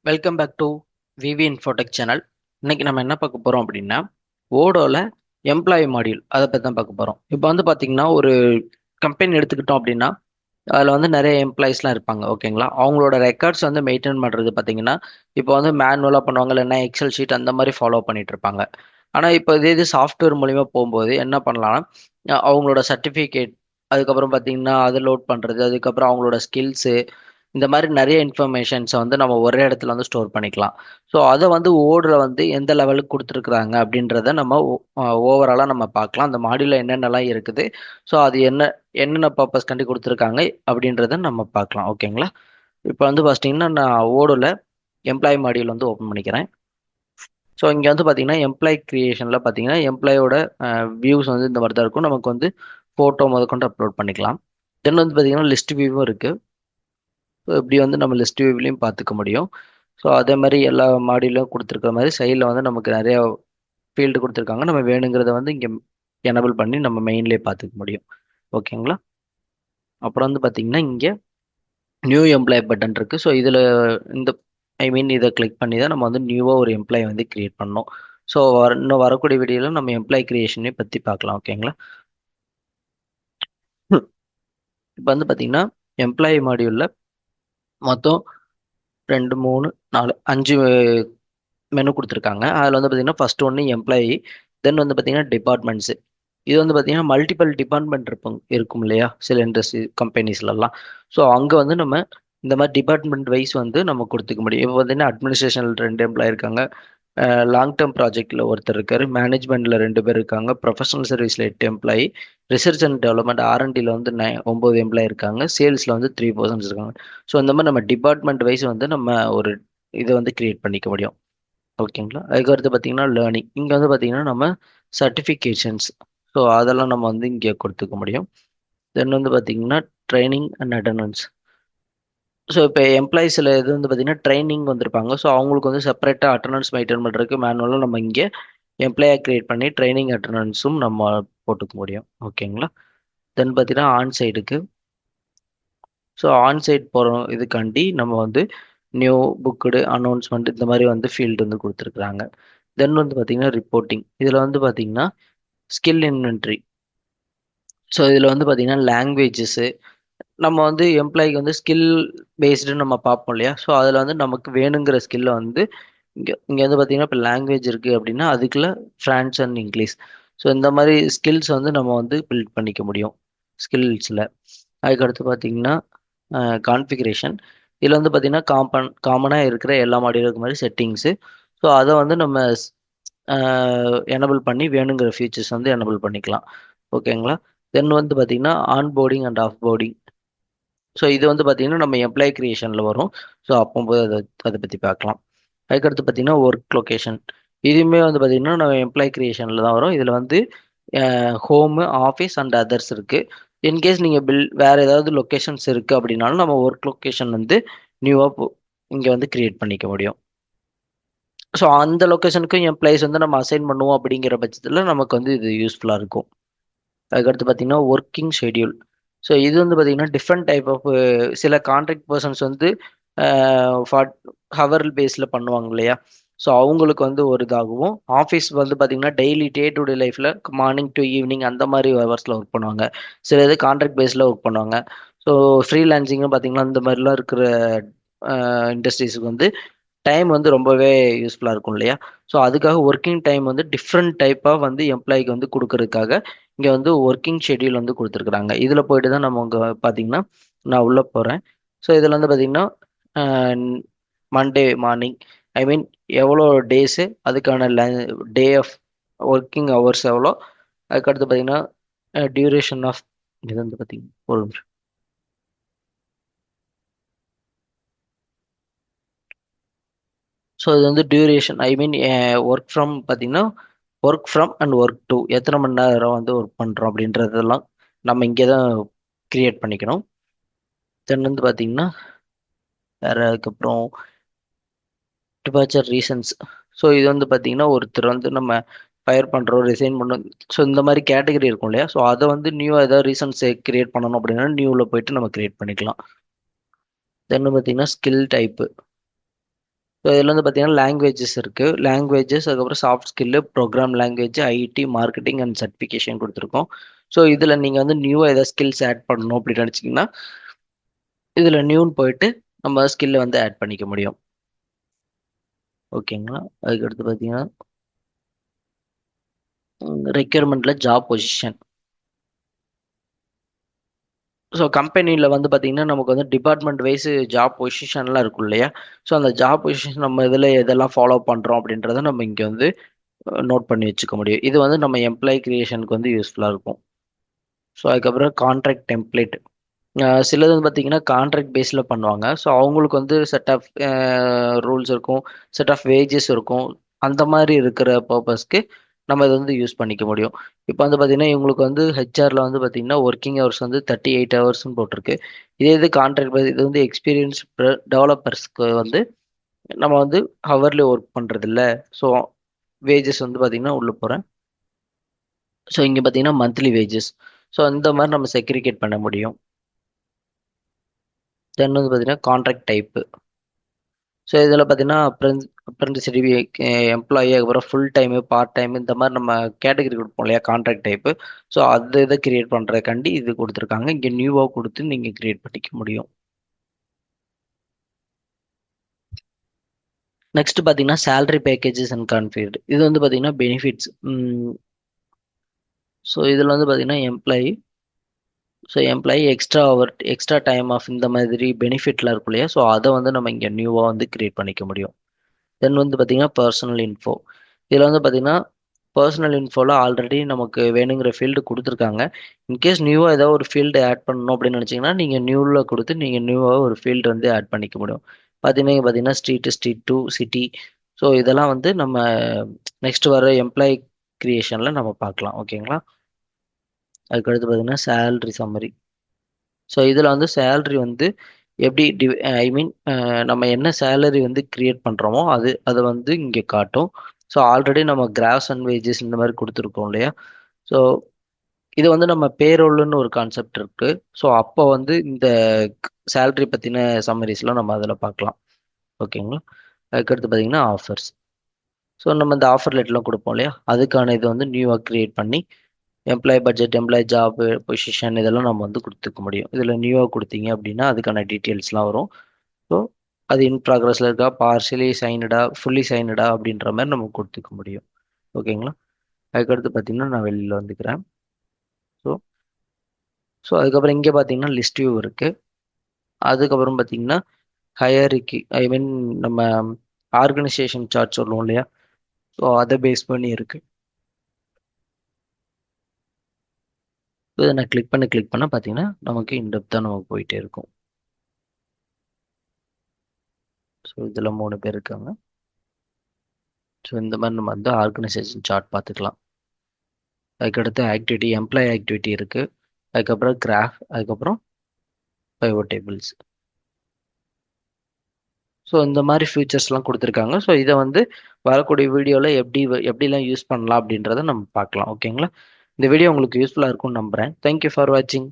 Welcome back to VV Infotech channel. இன்னைக்கு நம்ம என்ன பார்க்க போகிறோம் அப்படின்னா ஓடோல எம்ப்ளாயி மாடியூல் அதை பற்றி தான் பார்க்க போகிறோம். இப்போ வந்து பார்த்தீங்கன்னா ஒரு கம்பெனி எடுத்துக்கிட்டோம் அப்படின்னா அதில் வந்து நிறைய எம்ப்ளாயிஸ்லாம் இருப்பாங்க. ஓகேங்களா, அவங்களோட ரெக்கார்ட்ஸ் வந்து மெயின்டைன் பண்ணுறது பார்த்தீங்கன்னா இப்போ வந்து மேனுவலாக பண்ணுவாங்க, இல்லைன்னா எக்ஸல் ஷீட் அந்த மாதிரி ஃபாலோ பண்ணிட்டு இருப்பாங்க. ஆனால் இப்போ இது சாஃப்ட்வேர் மூலிமா போகும்போது என்ன பண்ணலாம்னா அவங்களோட சர்டிஃபிகேட், அதுக்கப்புறம் பார்த்தீங்கன்னா அதை லோட் பண்ணுறது, அதுக்கப்புறம் அவங்களோட ஸ்கில்ஸு, இந்த மாதிரி நிறைய இன்ஃபர்மேஷன்ஸை வந்து நம்ம ஒரே இடத்துல வந்து ஸ்டோர் பண்ணிக்கலாம். ஸோ அதை வந்து ஓடில் வந்து எந்த லெவலுக்கு கொடுத்துருக்குறாங்க அப்படின்றத நம்ம ஓவராலாக நம்ம பார்க்கலாம். அந்த மாடியூலில் என்னென்னலாம் இருக்குது, ஸோ அது என்னென்ன பர்பஸ் கண்டி கொடுத்துருக்காங்க அப்படின்றத நம்ம பார்க்கலாம். ஓகேங்களா, இப்போ வந்து பார்த்தீங்கன்னா நான் ஓடோல எம்ப்ளாயி மாடியூல் வந்து ஓப்பன் பண்ணிக்கிறேன். ஸோ இங்கே வந்து பார்த்தீங்கன்னா எம்ப்ளாயி கிரியேஷனில் பார்த்தீங்கன்னா எம்ப்ளாயோட வியூஸ் வந்து இந்த மாதிரி தான் இருக்கும். நமக்கு வந்து ஃபோட்டோ முதற்கொண்டு அப்லோட் பண்ணிக்கலாம். தென் வந்து பார்த்தீங்கன்னா லிஸ்ட் வியூவும் இருக்குது. ஸோ இப்படி வந்து நம்ம லிஸ்ட் வியூவிலையும் பார்த்துக்க முடியும். ஸோ அதே மாதிரி எல்லா மாடியிலும் கொடுத்துருக்க மாதிரி சைடில் வந்து நமக்கு நிறைய ஃபீல்டு கொடுத்துருக்காங்க. நம்ம வேணுங்கிறத வந்து இங்கே எனபிள் பண்ணி நம்ம மெயின்லேயே பார்த்துக்க முடியும். ஓகேங்களா, அப்புறம் வந்து பார்த்தீங்கன்னா இங்கே நியூ எம்ப்ளாயி பட்டன் இருக்குது. ஸோ இதில் இந்த இதை கிளிக் பண்ணி தான் நம்ம வந்து நியூவாக ஒரு எம்ப்ளாயி வந்து கிரியேட் பண்ணோம். ஸோ இன்னும் வரக்கூடிய வீடியோவில் நம்ம எம்ப்ளாயி கிரியேஷனே பற்றி பார்க்கலாம். ஓகேங்களா, இப்போ வந்து பார்த்தீங்கன்னா எம்ப்ளாயி மாடியூலில் மொத்தம் 2 3 4 5 மெனு கொடுத்துருக்காங்க. அதில் வந்து பார்த்தீங்கன்னா ஃபர்ஸ்ட் ஒன்று எம்ப்ளாயி, தென் வந்து பார்த்தீங்கன்னா டிபார்ட்மெண்ட்ஸு. இது வந்து பார்த்தீங்கன்னா மல்டிபிள் டிபார்ட்மெண்ட் இருக்கும் இல்லையா சில இண்டஸ்ட்ரி கம்பெனிஸ்லலாம். ஸோ அங்கே வந்து நம்ம இந்த மாதிரி டிபார்ட்மெண்ட் வைஸ் வந்து நம்ம கொடுத்துக்க முடியும். இப்போ பார்த்தீங்கன்னா அட்மினிஸ்ட்ரேஷனில் 2 எம்ப்ளாயி இருக்காங்க, லாங் டேர்ம் ப்ராஜெக்டில் ஒருத்தர் இருக்காரு, மேனேஜ்மெண்ட்டில் 2 பேர் இருக்காங்க, ப்ரொஃபஷனல் சர்வீஸில் 8 எம்ப்ளாயி, ரிசர்ச் அண்ட் டெவலப்மெண்ட் ஆர்என்டியில் வந்து 9 எம்ப்ளாயி இருக்காங்க, சேல்ஸில் வந்து 3 பர்சன்ஸ் இருக்காங்க. ஸோ இந்த மாதிரி நம்ம டிபார்ட்மெண்ட் வைஸ் வந்து நம்ம ஒரு இதை வந்து கிரியேட் பண்ணிக்க முடியும். ஓகேங்களா, அதுக்கு அடுத்து பார்த்தீங்கன்னா லேர்னிங். இங்கே வந்து பார்த்தீங்கன்னா நம்ம சர்டிஃபிகேஷன்ஸ், ஸோ அதெல்லாம் நம்ம வந்து இங்கே கொடுத்துக்க முடியும். தென் வந்து பார்த்தீங்கன்னா ட்ரைனிங் அண்ட் அட்டண்டன்ஸ். ஸோ இப்போ எம்ப்ளாயிஸில் இது வந்து பார்த்தீங்கன்னா ட்ரைனிங் வந்திருப்பாங்க. ஸோ அவங்களுக்கு வந்து செப்பரேட்டாக அட்டண்டன்ஸ் மெயின்டைன் பண்ணுறதுக்கு மேனுவலாக நம்ம இங்கே எம்ப்ளாயை கிரியேட் பண்ணி ட்ரைனிங் அட்டண்டன்ஸும் நம்ம போட்டுக்க முடியும். ஓகேங்களா, தென் பார்த்தீங்கன்னா ஆன் சைடுக்கு. ஸோ ஆன் சைட் போகிறோம் இதுக்காண்டி நம்ம வந்து நியூ புக்குடு அனௌன்ஸ்மெண்ட் இந்த மாதிரி வந்து ஃபீல்டு வந்து கொடுத்துருக்குறாங்க. தென் வந்து பார்த்தீங்கன்னா ரிப்போர்ட்டிங். இதில் வந்து பார்த்தீங்கன்னா ஸ்கில் இன்வென்ட்ரி. ஸோ இதில் வந்து பார்த்தீங்கன்னா லாங்குவேஜஸ்ஸு, நம்ம வந்து எம்ப்ளாய்க்கு வந்து ஸ்கில் பேஸ்டுன்னு நம்ம பார்ப்போம் இல்லையா. ஸோ அதில் வந்து நமக்கு வேணுங்கிற ஸ்கில்லை வந்து இங்கே வந்து பார்த்தீங்கன்னா இப்போ லாங்குவேஜ் இருக்குது அப்படின்னா அதுக்குள்ள ஃப்ரான்ஸ் அண்ட் இங்கிலீஷ். ஸோ இந்த மாதிரி ஸ்கில்ஸ் வந்து நம்ம வந்து பில்ட் பண்ணிக்க முடியும் ஸ்கில்ஸில். அதுக்கடுத்து பார்த்தீங்கன்னா கான்ஃபிகரேஷன். இதில் வந்து பார்த்தீங்கன்னா காமனாக இருக்கிற எல்லா மாடியூலுக்கு மாதிரி செட்டிங்ஸு. ஸோ அதை வந்து நம்ம எனபிள் பண்ணி வேணுங்கிற ஃபீச்சர்ஸ் வந்து எனபிள் பண்ணிக்கலாம். ஓகேங்களா, தென் வந்து பார்த்தீங்கன்னா on boarding and half boarding. So இது வந்து பார்த்தீங்கன்னா நம்ம எம்ப்ளாயி கிரியேஷனில் வரும். ஸோ அப்போது அதை பற்றி பார்க்கலாம். அதுக்கடுத்து பார்த்தீங்கன்னா ஒர்க் லொக்கேஷன். இதுவுமே வந்து பார்த்தீங்கன்னா நம்ம எம்ப்ளாயி கிரியேஷனில் தான் வரும். இதில் வந்து ஹோமு, ஆஃபீஸ் அண்ட் அதர்ஸ் இருக்குது. இன்கேஸ் நீங்கள் வேறு ஏதாவது லொக்கேஷன்ஸ் இருக்குது அப்படின்னாலும் நம்ம ஒர்க் லொக்கேஷன் வந்து நியூவாக இங்கே வந்து கிரியேட் பண்ணிக்க முடியும். ஸோ அந்த லொக்கேஷனுக்கும் எம்ப்ளாயிஸ் வந்து நம்ம அசைன் பண்ணுவோம் அப்படிங்கிற பட்சத்தில் நமக்கு வந்து இது யூஸ்ஃபுல்லாக இருக்கும். அதுக்கடுத்து பார்த்தீங்கன்னா ஒர்க்கிங் ஷெட்யூல். ஸோ இது வந்து பார்த்தீங்கன்னா டிஃப்ரெண்ட் டைப் ஆஃப் சில கான்ட்ராக்ட் பர்சன்ஸ் வந்து ஃபார்ட் ஹவர் பேஸில் பண்ணுவாங்க இல்லையா. ஸோ அவங்களுக்கு வந்து ஒரு இதாகவும், ஆஃபீஸ் வந்து பார்த்தீங்கன்னா டெய்லி டே டு டே லைஃப்பில் மார்னிங் டு ஈவினிங் அந்த மாதிரி ஹவர்ஸில் ஒர்க் பண்ணுவாங்க. சில இது கான்ட்ராக்ட் பேஸில் ஒர்க் பண்ணுவாங்க. ஸோ ஃப்ரீலான்சிங்கும் பார்த்தீங்கன்னா இந்த மாதிரிலாம் இருக்கிற இண்டஸ்ட்ரீஸுக்கு வந்து டைம் வந்து ரொம்பவே யூஸ்ஃபுல்லாக இருக்கும் இல்லையா. ஸோ அதுக்காக ஒர்க்கிங் டைம் வந்து டிஃப்ரெண்ட் டைப்பாக வந்து எம்ப்ளாய்க்கு வந்து கொடுக்கறதுக்காக இங்கே வந்து ஒர்க்கிங் ஷெட்யூல் வந்து கொடுத்துருக்குறாங்க. இதில் போயிட்டு தான் நம்ம இங்கே பார்த்தீங்கன்னா நான் உள்ளே போகிறேன். ஸோ இதில் வந்து பார்த்தீங்கன்னா மண்டே மார்னிங், எவ்வளோ டேஸு, அதுக்கான டே ஆஃப் ஒர்க்கிங் ஹவர்ஸ் எவ்வளோ, அதுக்கடுத்து பார்த்தீங்கன்னா டியூரேஷன் ஆஃப், இது வந்து பார்த்தீங்கன்னா ஒரு நிமிஷம். ஸோ இது வந்து டியூரேஷன், ஒர்க் ஃப்ரம் பார்த்தீங்கன்னா work from and work to எத்தனை மணி நேரம் வந்து ஒர்க் பண்ணுறோம் அப்படின்றதெல்லாம் நம்ம இங்கே தான் கிரியேட் பண்ணிக்கணும். தென் வந்து பார்த்தீங்கன்னா வேறு அதுக்கப்புறம் டிபார்ச்சர் ரீசன்ஸ். ஸோ இது வந்து பார்த்தீங்கன்னா ஒருத்தர் வந்து நம்ம ஃபயர் பண்ணுறோம், ரிசைன் பண்ணோம், ஸோ இந்த மாதிரி கேட்டகரி இருக்கும் இல்லையா. ஸோ அதை வந்து நியூவாக ஏதாவது ரீசன்ஸ் கிரியேட் பண்ணணும் அப்படின்னா நியூவில் போயிட்டு நம்ம கிரியேட் பண்ணிக்கலாம். தென் பார்த்தீங்கன்னா ஸ்கில் டைப்பு. ஸோ இதில் வந்து பார்த்தீங்கன்னா லாங்குவேஜஸ் இருக்குது. லாங்குவேஜஸ், அதுக்கப்புறம் soft skill, program language, IT, marketing and certification கொடுத்துருக்கோம். ஸோ இதில் நீங்கள் வந்து நியூவாக ஏதாவது ஸ்கில்ஸ் ஆட் பண்ணணும் அப்படின்னு நினச்சிங்கன்னா இதில் நியூன்னு போயிட்டு நம்ம ஸ்கில்லை வந்து ஆட் பண்ணிக்க முடியும். ஓகேங்களா? அதுக்கு அடுத்து பார்த்தீங்கன்னா ரெக்யர்மெண்ட்டில் ஜாப் பொசிஷன். ஸோ கம்பெனியில் வந்து பார்த்தீங்கன்னா நமக்கு வந்து டிபார்ட்மெண்ட் வைஸ் ஜாப் பொசிஷன்லாம் இருக்கும் இல்லையா? ஸோ அந்த ஜாப் பொசிஷன் நம்ம இதில் எதெல்லாம் ஃபாலோ பண்ணுறோம் அப்படின்றத நம்ம இங்கே வந்து நோட் பண்ணி வச்சுக்க முடியும். இது வந்து நம்ம எம்ப்ளாயி கிரியேஷனுக்கு வந்து யூஸ்ஃபுல்லாக இருக்கும். ஸோ அதுக்கப்புறம் கான்ட்ராக்ட் டெம்ப்ளேட். சிலது வந்து பார்த்தீங்கன்னா கான்ட்ராக்ட் பேஸில் பண்ணுவாங்க. ஸோ அவங்களுக்கு வந்து செட் ஆஃப் ரூல்ஸ் இருக்கும், செட் ஆஃப் வேஜஸ் இருக்கும். அந்த மாதிரி இருக்கிற பர்பஸ்க்கு நம்ம இதை வந்து யூஸ் பண்ணிக்க முடியும். இப்போ வந்து பார்த்தீங்கன்னா இவங்களுக்கு வந்து ஹெச்ஆரில் வந்து பார்த்தீங்கன்னா ஒர்க்கிங் ஹவர்ஸ் வந்து 38 ஹவர்ஸ்னு போட்டிருக்கு. இதே இது கான்ட்ராக்ட் பேஸ் இது வந்து எக்ஸ்பீரியன்ஸ் டெவலப்பர்ஸ்க்கு வந்து நம்ம வந்து ஹவர்லி ஒர்க் பண்ணுறது இல்லை. ஸோ வேஜஸ் வந்து பார்த்தீங்கன்னா உள்ள போகிறேன். ஸோ இங்கே பார்த்தீங்கன்னா மந்த்லி வேஜஸ். ஸோ இந்த மாதிரி நம்ம செக்ரிகேட் பண்ண முடியும். தென் வந்து பார்த்தீங்கன்னா கான்ட்ராக்ட் டைப்பு. ஸோ இதில் பார்த்தீங்கன்னா அப்ரெண்டிசிட்டி, எம்ப்ளாயி, அப்புறம் ஃபுல் டைமு, பார்ட் டைம், இந்த மாதிரி நம்ம கேட்டகரி கொடுப்போம் இல்லையா கான்ட்ராக்ட் டைப்பு. ஸோ அது இதை கிரியேட் பண்ணுறதுக்காண்டி இது கொடுத்துருக்காங்க. இங்கே நியூவாக கொடுத்து நீங்கள் கிரியேட் பண்ணிக்க முடியும். நெக்ஸ்ட் பார்த்தீங்கன்னா சேலரி பேக்கேஜஸ் அண்ட் கான்ஃபிகர்டு. இது வந்து பார்த்தீங்கன்னா பெனிஃபிட்ஸ். ஸோ இதில் வந்து பார்த்தீங்கன்னா employee extra hour, extra time off, இந்த மாதிரி பெனிஃபிட்லாம் இருக்கும் இல்லையா? ஸோ அதை வந்து நம்ம இங்கே நியூவாக வந்து கிரியேட் பண்ணிக்க முடியும். தென் வந்து பார்த்தீங்கன்னா பர்சனல் இன்ஃபோ. இதில் வந்து பார்த்தீங்கன்னா பர்சனல் இன்ஃபோவில் ஆல்ரெடி நமக்கு வேணுங்கிற ஃபீல்டு கொடுத்துருக்காங்க. இன்கேஸ் நியூவாக ஏதாவது ஒரு ஃபீல்டு ஆட் பண்ணணும் அப்படின்னு நினச்சிங்கன்னா நீங்கள் நியூவில் கொடுத்து நீங்கள் நியூவாக ஒரு ஃபீல்டு வந்து ஆட் பண்ணிக்க முடியும். பார்த்தீங்கன்னா ஸ்ட்ரீட் டு சிட்டி. ஸோ இதெல்லாம் வந்து நம்ம நெக்ஸ்ட் வர எம்ப்ளாயி கிரியேஷனில் நம்ம பார்க்கலாம். ஓகேங்களா? அதுக்கடுத்து பார்த்தீங்கன்னா சேலரி சம்மரி. ஸோ இதில் வந்து சேலரி வந்து எப்படி ஐ மீன் நம்ம என்ன சேலரி வந்து கிரியேட் பண்ணுறோமோ அதை வந்து இங்கே காட்டும். ஸோ ஆல்ரெடி நம்ம கிராஸ் அண்ட் வேஜஸ் இந்த மாதிரி கொடுத்துருக்கோம் இல்லையா? ஸோ இது வந்து நம்ம பேரோல்னு ஒரு கான்செப்ட் இருக்கு. ஸோ அப்போ வந்து இந்த சேலரி பற்றின சம்மரிஸ்லாம் நம்ம அதில் பார்க்கலாம். ஓகேங்களா? அதுக்கடுத்து பார்த்தீங்கன்னா ஆஃபர்ஸ். ஸோ நம்ம இந்த ஆஃபர் லெட்டர்லாம் கொடுப்போம் இல்லையா? அதுக்கான இது வந்து நியூவாக கிரியேட் பண்ணி employee budget, employee job position, இதெல்லாம் நம்ம வந்து கொடுத்துக்க முடியும். இதில் நியூவாக கொடுத்தீங்க அப்படின்னா அதுக்கான டீட்டெயில்ஸ்லாம் வரும். ஸோ அது இன் ப்ராக்ரஸில் இருக்கா, பார்ஷியலி சைனடா, ஃபுல்லி சைனடா அப்படின்ற மாதிரி நம்ம கொடுத்துக்க முடியும். ஓகேங்களா? அதுக்கடுத்து பார்த்தீங்கன்னா நான் வெளியில் வந்துக்கிறேன். ஸோ ஸோ அதுக்கப்புறம் இங்கே பார்த்தீங்கன்னா லிஸ்ட் வியூ இருக்குது. அதுக்கப்புறம் பார்த்தீங்கன்னா ஹையரிக்கி, ஐ மீன் நம்ம ஆர்கனைசேஷன் சார்ட் சொல்லுவோம் இல்லையா? ஸோ அதை பேஸ் பண்ணி இருக்குது. ஸோ இதை நான் கிளிக் பண்ண பார்த்தீங்கன்னா நமக்கு இன்டெப்த்தாக நமக்கு போயிட்டே இருக்கும். ஸோ இதில் 3 பேர் இருக்காங்க. ஸோ இந்த மாதிரி நம்ம வந்து ஆர்கனைசேஷன் சார்ட் பார்த்துக்கலாம். அதுக்கடுத்து ஆக்டிவிட்டி, எம்ப்ளாயி ஆக்டிவிட்டி இருக்குது. அதுக்கப்புறம் கிராஃப், அதுக்கப்புறம் பைவட் டேபிள்ஸ். ஸோ இந்த மாதிரி ஃபீச்சர்ஸ்லாம் கொடுத்துருக்காங்க. ஸோ இதை வந்து வரக்கூடிய வீடியோவில் எப்படிலாம் யூஸ் பண்ணலாம் அப்படின்றத நம்ம பார்க்கலாம். ஓகேங்களா? இந்த வீடியோ உங்களுக்கு யூஸ்ஃபுல்லாக இருக்கும்னு நம்புகிறேன். தேங்க்யூ ஃபார் வாட்சிங்.